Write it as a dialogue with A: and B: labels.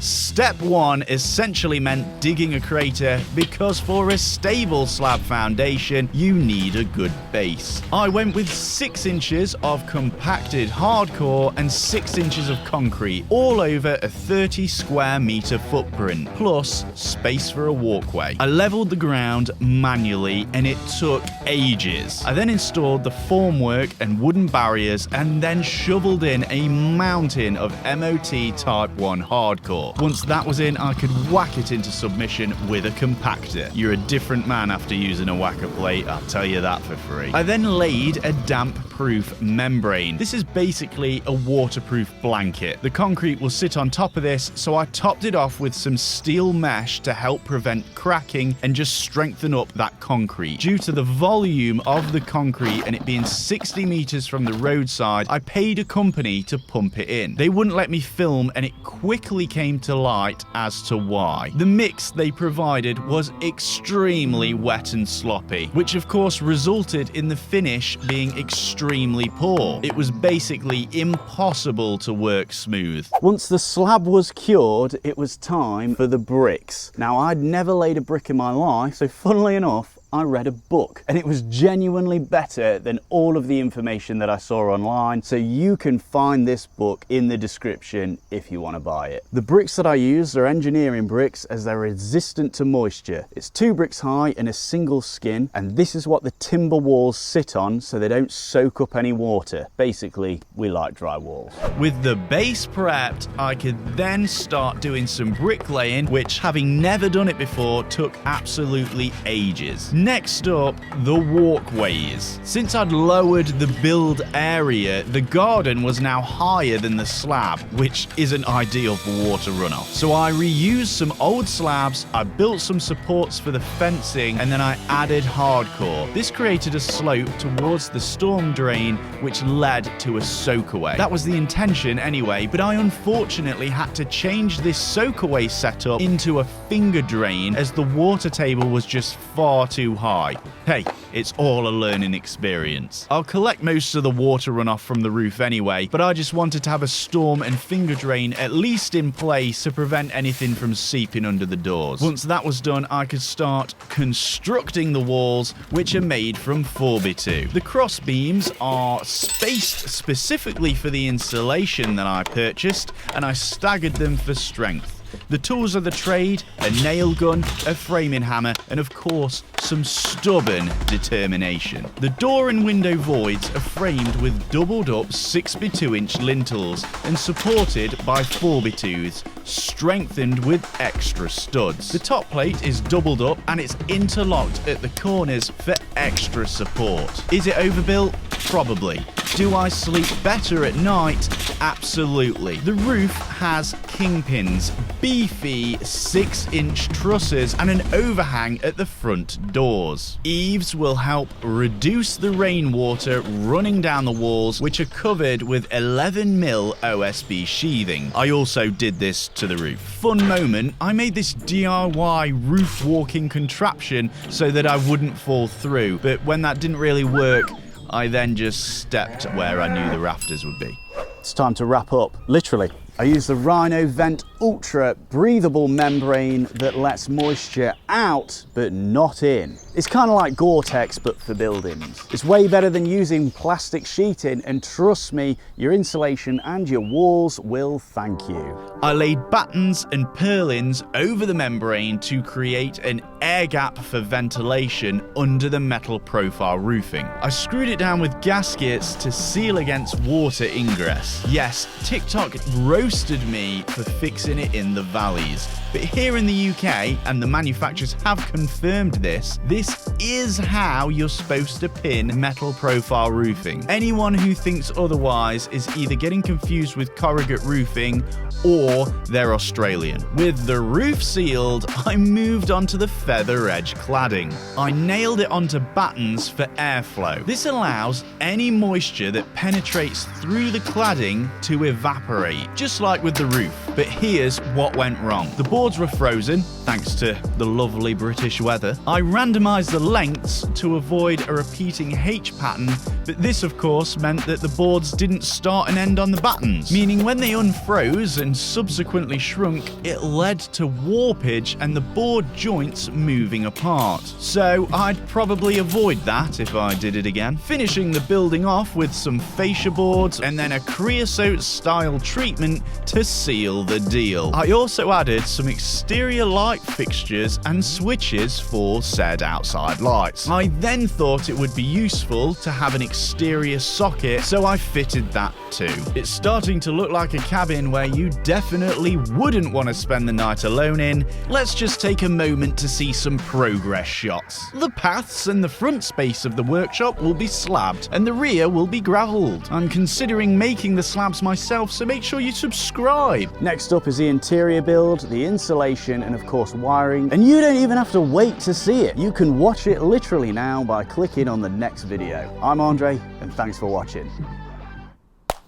A: Step 1 essentially meant digging a crater because for a stable slab foundation, you need a good base. I went with 6 inches of compacted hardcore and 6 inches of concrete all over a 30 square meter footprint, plus space for a walkway. I leveled the ground manually and it took ages. I then installed the formwork and wooden barriers and then shoveled in a mountain of MOT Type 1 hardcore. Once that was in, I could whack it into submission with a compactor. You're a different man after using a whacker plate, I'll tell you that for free. I then laid a damp-proof membrane. This is basically a waterproof blanket. The concrete will sit on top of this, so I topped it off with some steel mesh to help prevent cracking and just strengthen up that concrete. Due to the volume of the concrete and it being 60 meters from the roadside, I paid a company to pump it in. They wouldn't let me film and it quickly came to light as to why. The mix they provided was extremely wet and sloppy, which of course resulted in the finish being extremely poor. It was basically impossible to work smooth. Once the slab was cured, it was time for the bricks. Now, I'd never laid a brick in my life, so funnily enough, I read a book and it was genuinely better than all of the information that I saw online, so you can find this book in the description if you want to buy it. The bricks that I use are engineering bricks as they're resistant to moisture. It's 2 bricks high and a single skin, and this is what the timber walls sit on so they don't soak up any water. Basically, we like dry walls. With the base prepped, I could then start doing some bricklaying, which, having never done it before, took absolutely ages. Next up, the walkways. Since I'd lowered the build area, the garden was now higher than the slab, which isn't ideal for water runoff. So I reused some old slabs, I built some supports for the fencing, and then I added hardcore. This created a slope towards the storm drain, which led to a soakaway. That was the intention anyway, but I unfortunately had to change this soakaway setup into a finger drain as the water table was just far too high. Hey, it's all a learning experience. I'll collect most of the water runoff from the roof anyway, but I just wanted to have a storm and finger drain at least in place to prevent anything from seeping under the doors. Once that was done, I could start constructing the walls, which are made from 4x2. The cross beams are spaced specifically for the insulation that I purchased, and I staggered them for strength. The tools of the trade, a nail gun, a framing hammer, and of course, some stubborn determination. The door and window voids are framed with doubled up 6x2-inch lintels and supported by 4x2s, strengthened with extra studs. The top plate is doubled up and it's interlocked at the corners for extra support. Is it overbuilt? Probably. Do I sleep better at night? Absolutely. The roof has kingpins, beefy 6-inch trusses, and an overhang at the front doors. Eaves will help reduce the rainwater running down the walls, which are covered with 11mm OSB sheathing. I also did this to the roof. Fun moment, I made this DIY roof walking contraption so that I wouldn't fall through, but when that didn't really work, I then just stepped where I knew the rafters would be. It's time to wrap up, literally. I use the Rhino Vent Ultra breathable membrane that lets moisture out but not in. It's kind of like Gore-Tex but for buildings. It's way better than using plastic sheeting, and trust me, your insulation and your walls will thank you. I laid battens and purlins over the membrane to create an air gap for ventilation under the metal profile roofing. I screwed it down with gaskets to seal against water ingress. Yes, TikTok roasted me for fixing it in the valleys, but here in the UK, and the manufacturers have confirmed this is how you're supposed to pin metal profile roofing. Anyone who thinks otherwise is either getting confused with corrugate roofing or they're Australian. With the roof sealed, I moved on to the feather edge cladding. I nailed it onto battens for airflow. This allows any moisture that penetrates through the cladding to evaporate, just like with the roof. But here's what went wrong. The boards were frozen, thanks to the lovely British weather. I randomized the lengths to avoid a repeating H pattern But this of course meant that the boards didn't start and end on the battens, meaning when they unfroze and subsequently shrunk, it led to warpage and the board joints moving apart. So I'd probably avoid that if I did it again, finishing the building off with some fascia boards and then a creosote style treatment to seal the deal. I also added some exterior light fixtures and switches for said outside lights. I then thought it would be useful to have an exterior socket, so I fitted that too. It's starting to look like a cabin where you definitely wouldn't want to spend the night alone in. Let's just take a moment to see some progress shots. The paths and the front space of the workshop will be slabbed and the rear will be gravelled. I'm considering making the slabs myself, so make sure you subscribe. Next up is the interior build, the insulation and of course wiring, and you don't even have to wait to see it. You can watch it literally now by clicking on the next video. I'm Andre and thanks for watching.